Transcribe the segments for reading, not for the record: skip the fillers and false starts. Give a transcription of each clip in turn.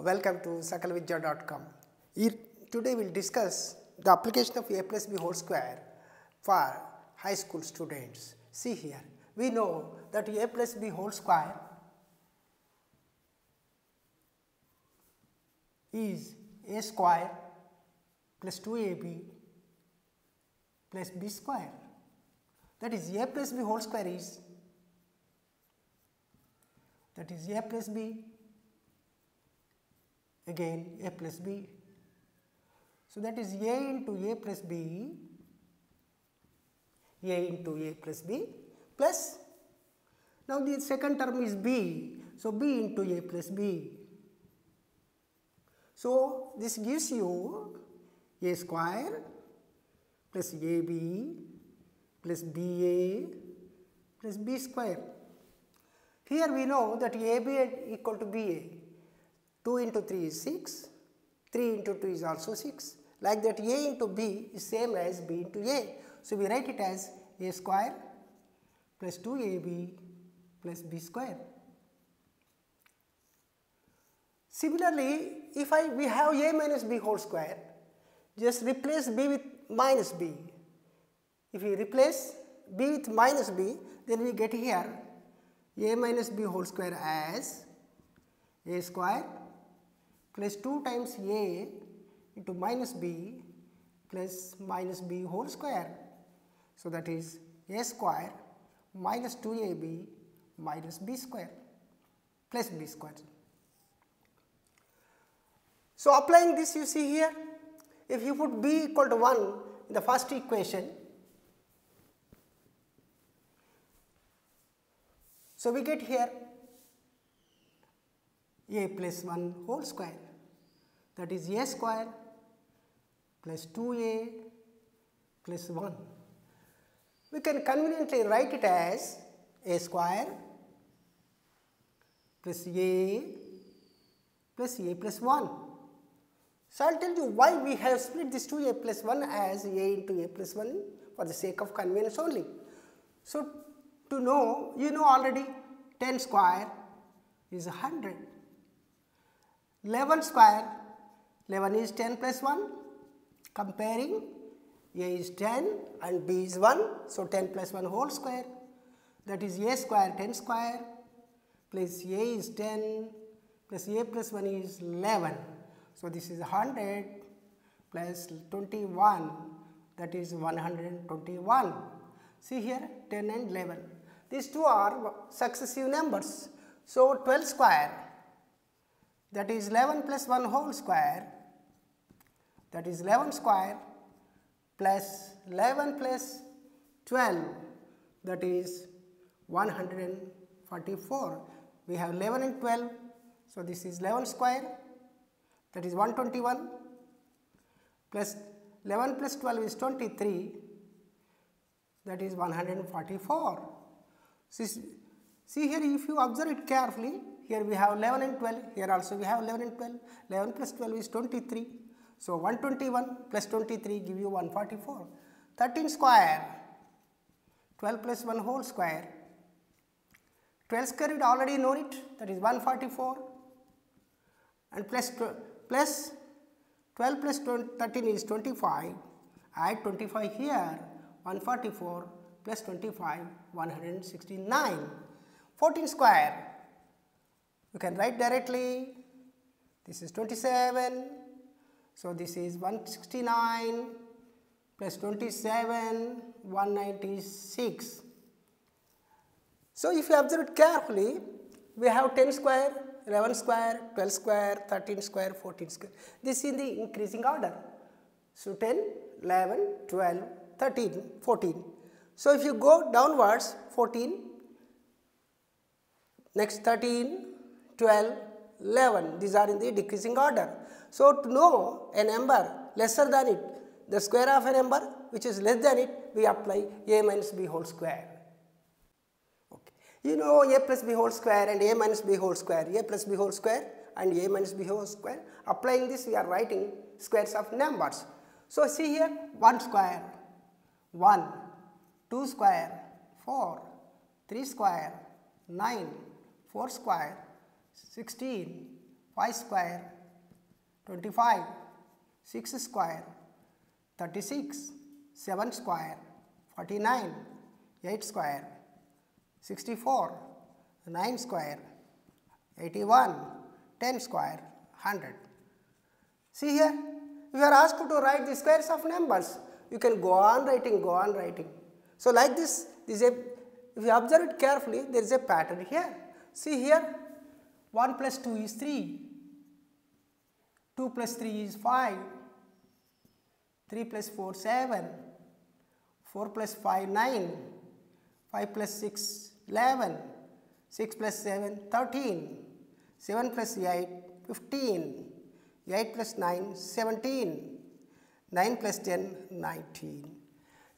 welcome to sakalvidya.com. Today we will discuss the application of a plus b whole square for high school students. See here, we know that a plus b whole square is a square plus 2ab plus b square. That is a plus b whole square is a plus b again a plus b. So, that is a into a plus b, a into a plus b plus, now the second term is b. So, b into a plus b. So, this gives you a square plus ab plus ba plus b square. Here we know that ab equal to ba. 2 into 3 is 6, 3 into 2 is also 6, like that a into b is same as b into a. So, we write it as a square plus 2ab plus b square. Similarly, if we have a minus b whole square, just replace b with minus b. If we replace b with minus b, then we get here a minus b whole square as a square plus 2 times a into minus b plus minus b whole square. So, that is a square minus 2ab minus b square plus b square. So, applying this, you see here, if you put b equal to 1 in the first equation, so we get here a plus 1 whole square, that is a square plus 2a plus 1. We can conveniently write it as a square plus a plus 1. So, I will tell you why we have split this 2a plus 1 as a into a plus 1 for the sake of convenience only. So, to know, you know already 10 square is 100, 11 square, 11 is 10 plus 1, comparing a is 10 and b is 1. So, 10 plus 1 whole square, that is a square 10 square plus a is 10 plus a plus 1 is 11. So, this is 100 plus 21, that is 121. See here 10 and 11. These two are successive numbers. So, 12 square, that is 11 plus 1 whole square, that is 11 square plus 11 plus 12, that is 144. We have 11 and 12. So, this is 11 square, that is 121 plus 11 plus 12 is 23, that is 144. See here, if you observe it carefully, here we have 11 and 12, here also we have 11 and 12, 11 plus 12 is 23. So, 121 plus 23 give you 144. 13 square, 12 plus 1 whole square, 12 square you already know it, that is 144, and plus 12 plus 13 is 25, add 25 here, 144 plus 25, 169. 14 square, you can write directly, this is 27, so this is 169 plus 27, 196. So, if you observe it carefully, we have 10 square, 11 square, 12 square, 13 square, 14 square. This is in the increasing order. So, 10, 11, 12, 13, 14. So, if you go downwards, 14, next 13, 12, 11, these are in the decreasing order. So, to know a number lesser than it, the square of a number which is less than it, we apply a minus b whole square. Okay. You know a plus b whole square and a minus b whole square, a plus b whole square and a minus b whole square. Applying this, we are writing squares of numbers. So, see here 1 square, 1, 2 square, 4, 3 square, 9, 4 square, 16, 5 square, 25, 6 square, 36, 7 square, 49, 8 square, 64, 9 square, 81, 10 square, 100. See here, if you are asked to write the squares of numbers, you can go on writing, go on writing. So like this is a, if you observe it carefully, there is a pattern here. See here, 1 plus 2 is 3, 2 plus 3 is 5, 3 plus 4 7, 4 plus 5 9, 5 plus 6 11, 6 plus 7 13, 7 plus 8 15, 8 plus 9 17, 9 plus 10 19.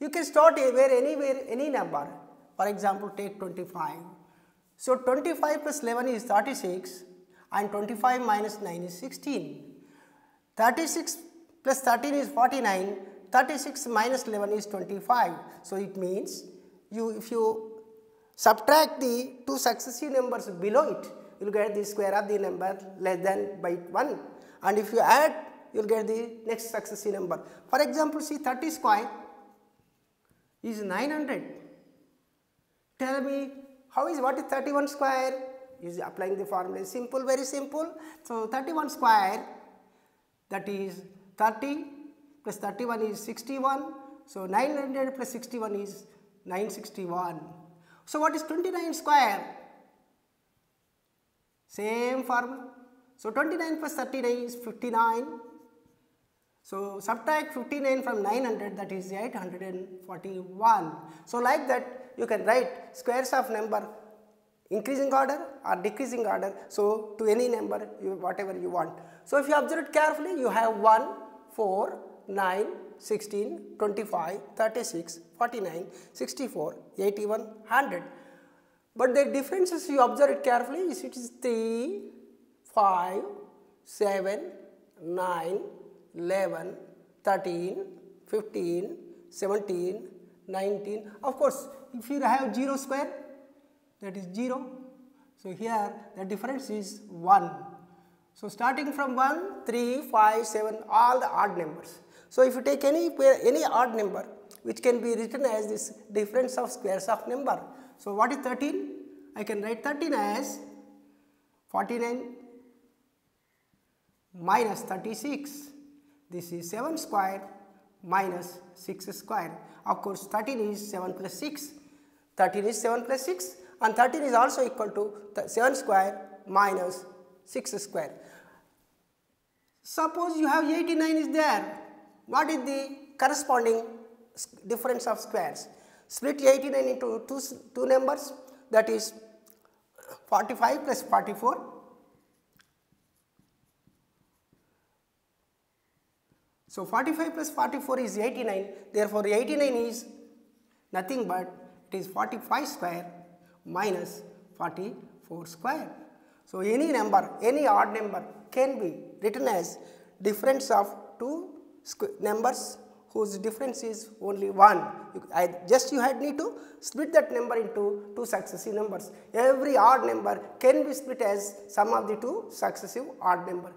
You can start anywhere, any number. For example, take 25. So 25 plus 11 is 36 and 25 minus 9 is 16. 36 plus 13 is 49, 36 minus 11 is 25. So it means if you subtract the two successive numbers below it, you will get the square of the number less than by 1. And if you add, you will get the next successive number. For example, see 30 square is 900. Tell me, what is 31 square? Is applying the formula. Simple, very simple. So 31 square, that is 30 plus 31 is 61. So 900 plus 61 is 961. So what is 29 square? Same formula. So 29 plus 39 is 59. So subtract 59 from 900, that is 841. So like that you can write squares of number increasing order or decreasing order. So to any number, whatever you want. So if you observe it carefully, you have 1, 4, 9, 16, 25, 36, 49, 64, 81, 100. But the differences, you observe it carefully, it is 3, 5, 7, 9, 11, 13, 15, 17, 19. Of course, if you have 0 square, that is 0. So here the difference is 1. So starting from 1, 3, 5, 7, all the odd numbers. So if you take any odd number, which can be written as this difference of squares of number. So what is 13? I can write 13 as 49 minus 36. This is 7 square minus 6 square. Of course, 13 is 7 plus 6. 13 is 7 plus 6 and 13 is also equal to 7 square minus 6 square. Suppose you have 89 is there. What is the corresponding difference of squares? Split 89 into two numbers, that is 45 plus 44. So 45 plus 44 is 89, therefore 89 is nothing but it is 45 square minus 44 square. So any number, any odd number can be written as difference of two numbers whose difference is only 1. You need to split that number into two successive numbers. Every odd number can be split as sum of the two successive odd numbers.